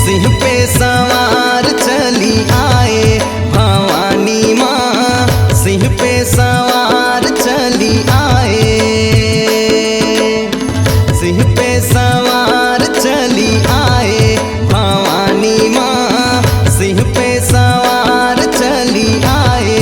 सिंह पे सवार चली आए भवानी माँ, सिंह पे सवार चली आए, सिंह पे सवार चली आए भवानी माँ, सिंह पे सवार चली आए।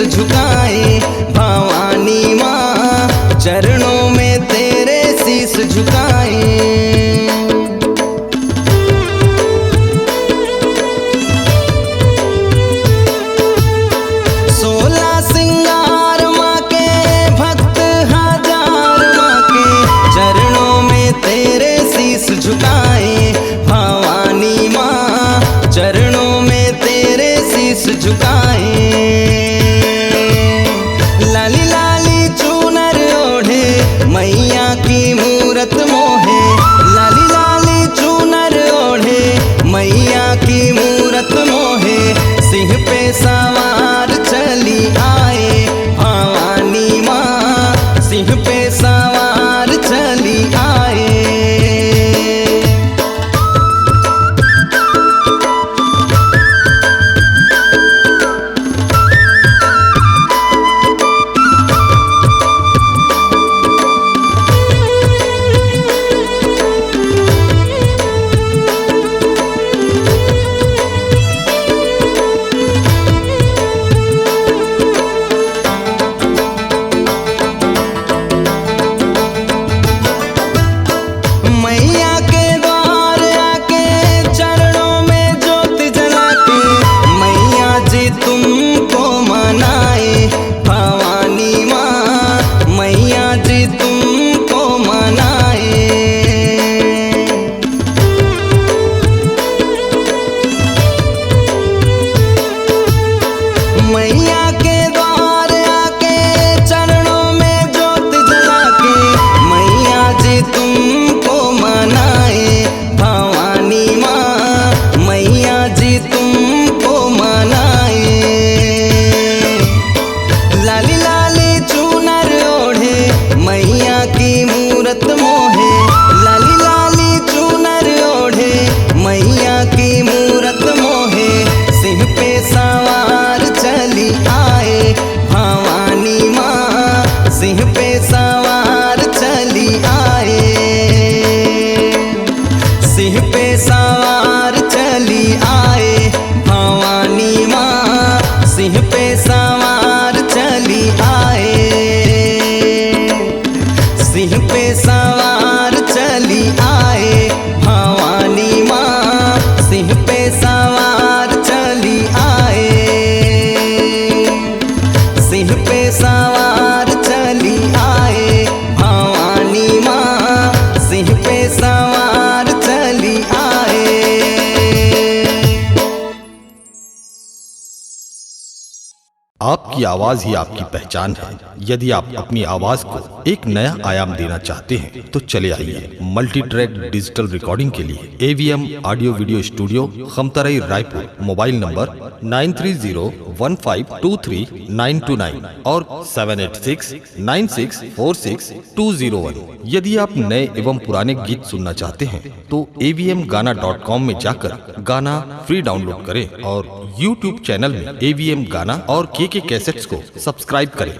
झुकाए भवानी माँ, चरणों में तेरे शीश झुकाए। 16 सिंगार माँ के भक्त हजार माँ के चरणों में तेरे शीश झुकाए भवानी माँ, चरणों में तेरे शीश झुकाए। लाली लाली चूनर ओढ़े मैया की मूरत मोहे, लाली लाली चूनर ओढ़े मैया की मूरत मोहे, सिंह पे सवार चली आए भवानी माँ, सिंह पे सवार चली आए। आपकी आवाज ही आपकी पहचान है। यदि आप अपनी आवाज को एक नया आयाम देना चाहते हैं तो चले आइए मल्टी ट्रैक डिजिटल रिकॉर्डिंग के लिए AVM audio video studio, Khamtarai, Raipur. Mobile number 9301523929 और 7869646201। यदि आप नए एवं पुराने गीत सुनना चाहते हैं तो avmgana.com में जाकर गाना फ्री डाउनलोड करें और YouTube चैनल में AVM गाना और KK कैसेट्स को सब्सक्राइब करें।